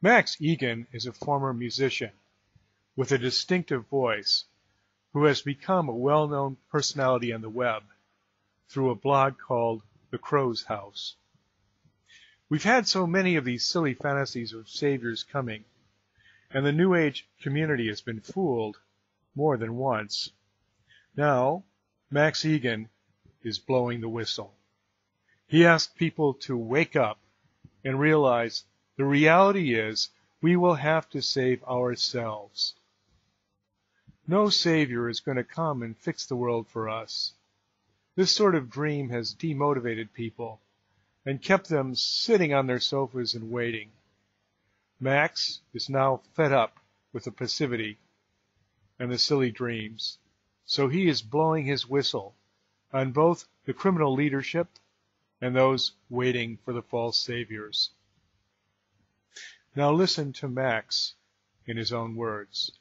Max Igan is a former musician with a distinctive voice who has become a well-known personality on the web through a blog called The Crow's House. We've had so many of these silly fantasies of saviors coming, and the New Age community has been fooled more than once. Now, Max Igan is blowing the whistle. He asked people to wake up and realize the reality is we will have to save ourselves. No savior is going to come and fix the world for us. This sort of dream has demotivated people and kept them sitting on their sofas and waiting. Max is now fed up with the passivity and the silly dreams, so he is blowing his whistle on both the criminal leadership and those waiting for the false saviors. Now listen to Max in his own words.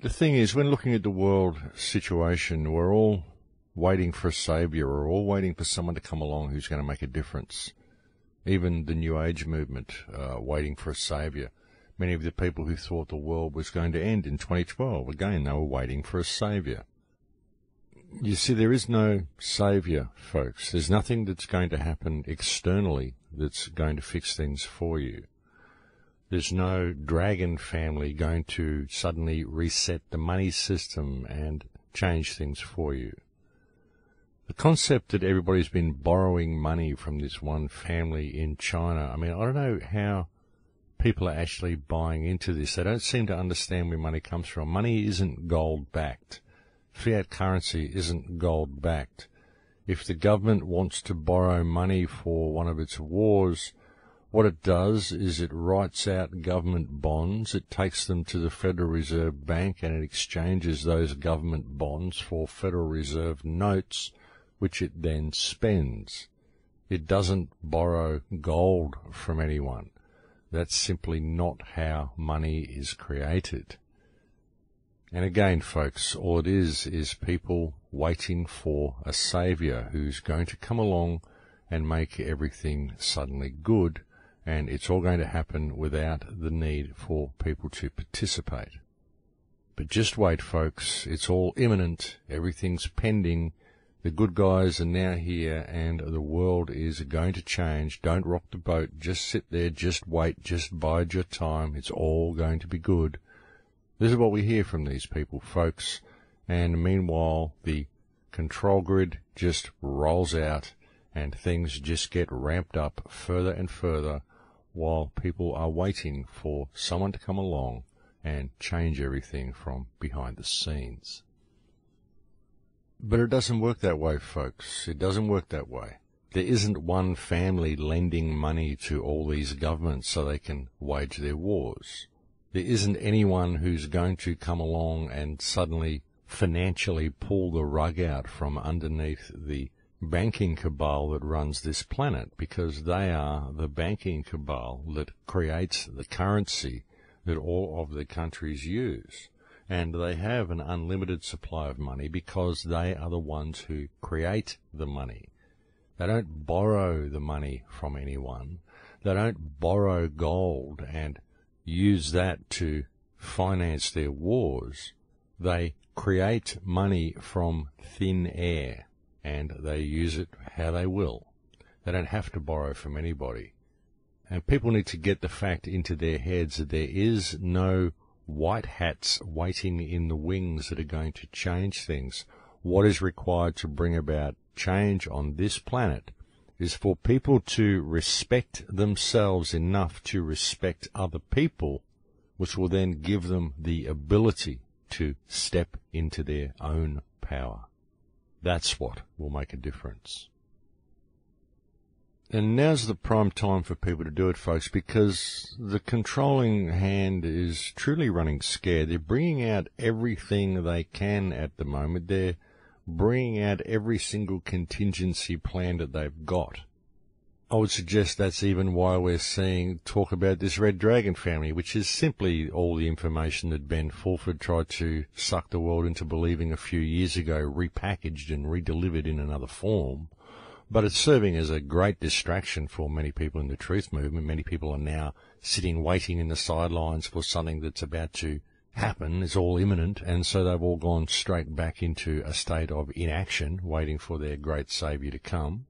The thing is, when looking at the world situation, we're all waiting for a savior. We're all waiting for someone to come along who's going to make a difference. Even the New Age movement, waiting for a savior. Many of the people who thought the world was going to end in 2012, again, they were waiting for a savior. You see, there is no savior, folks. There's nothing that's going to happen externally that's going to fix things for you. There's no dragon family going to suddenly reset the money system and change things for you. The concept that everybody's been borrowing money from this one family in China, I mean, I don't know how people are actually buying into this. They don't seem to understand where money comes from. Money isn't gold-backed. Fiat currency isn't gold-backed. If the government wants to borrow money for one of its wars, what it does is it writes out government bonds, it takes them to the Federal Reserve Bank, and it exchanges those government bonds for Federal Reserve notes, which it then spends. It doesn't borrow gold from anyone. That's simply not how money is created. And again, folks, all it is people waiting for a savior who's going to come along and make everything suddenly good, and it's all going to happen without the need for people to participate. But just wait, folks. It's all imminent. Everything's pending. The good guys are now here, and the world is going to change. Don't rock the boat. Just sit there. Just wait. Just bide your time. It's all going to be good. This is what we hear from these people, folks. And meanwhile, the control grid just rolls out, and things just get ramped up further and further, while people are waiting for someone to come along and change everything from behind the scenes. But it doesn't work that way, folks. It doesn't work that way. There isn't one family lending money to all these governments so they can wage their wars. There isn't anyone who's going to come along and suddenly financially pull the rug out from underneath the banking cabal that runs this planet, because they are the banking cabal that creates the currency that all of the countries use. And they have an unlimited supply of money because they are the ones who create the money. They don't borrow the money from anyone. They don't borrow gold and use that to finance their wars. They create money from thin air, and they use it how they will. They don't have to borrow from anybody. And people need to get the fact into their heads that there is no white hats waiting in the wings that are going to change things. What is required to bring about change on this planet is for people to respect themselves enough to respect other people, which will then give them the ability to step into their own power. That's what will make a difference. And now's the prime time for people to do it, folks, because the controlling hand is truly running scared. They're bringing out everything they can at the moment. They're bringing out every single contingency plan that they've got. I would suggest that's even why we're seeing talk about this Red Dragon family, which is simply all the information that Ben Fulford tried to suck the world into believing a few years ago, repackaged and redelivered in another form. But it's serving as a great distraction for many people in the truth movement. Many people are now sitting waiting in the sidelines for something that's about to happen. It's all imminent, and so they've all gone straight back into a state of inaction, waiting for their great Saviour to come.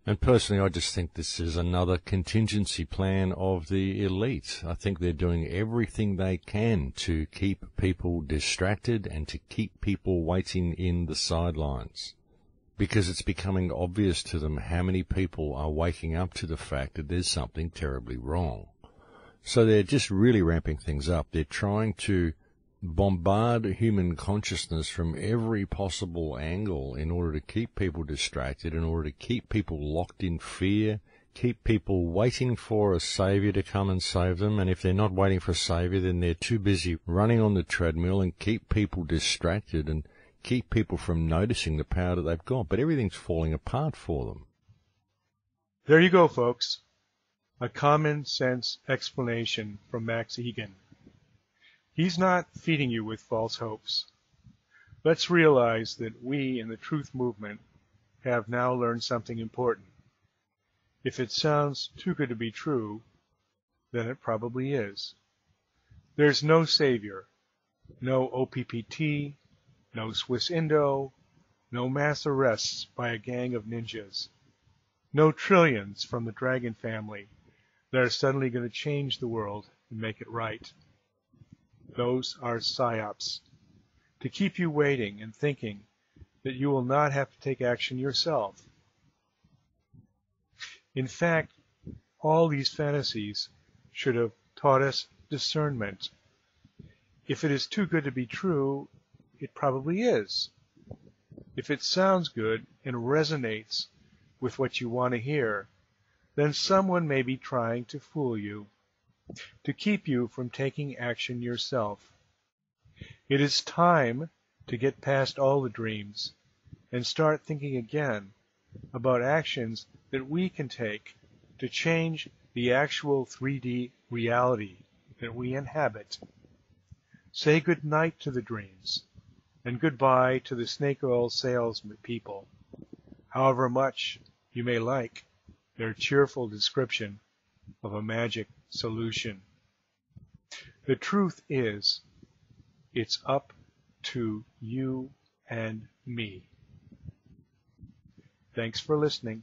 And personally, I just think this is another contingency plan of the elite. I think they're doing everything they can to keep people distracted and to keep people waiting in the sidelines, because it's becoming obvious to them how many people are waking up to the fact that there's something terribly wrong. So they're just really ramping things up. They're trying to bombard human consciousness from every possible angle in order to keep people distracted, in order to keep people locked in fear, keep people waiting for a Saviour to come and save them. And if they're not waiting for a Saviour, then they're too busy running on the treadmill and keep people distracted and keep people from noticing the power that they've got. But everything's falling apart for them. There you go, folks. A common sense explanation from Max Igan. He's not feeding you with false hopes. Let's realize that we in the truth movement have now learned something important. If it sounds too good to be true, then it probably is. There's no Saviour, no OPPT, no Swissindo, no mass arrests by a gang of ninjas, no trillions from the dragon family that are suddenly going to change the world and make it right. Those are psyops, to keep you waiting and thinking that you will not have to take action yourself. In fact, all these fantasies should have taught us discernment. If it is too good to be true, it probably is. If it sounds good and resonates with what you want to hear, then someone may be trying to fool you, to keep you from taking action yourself. It is time to get past all the dreams and start thinking again about actions that we can take to change the actual 3D reality that we inhabit. Say good night to the dreams and goodbye to the snake oil salesman people, however much you may like their cheerful description of a magic solution. The truth is, it's up to you and me. Thanks for listening.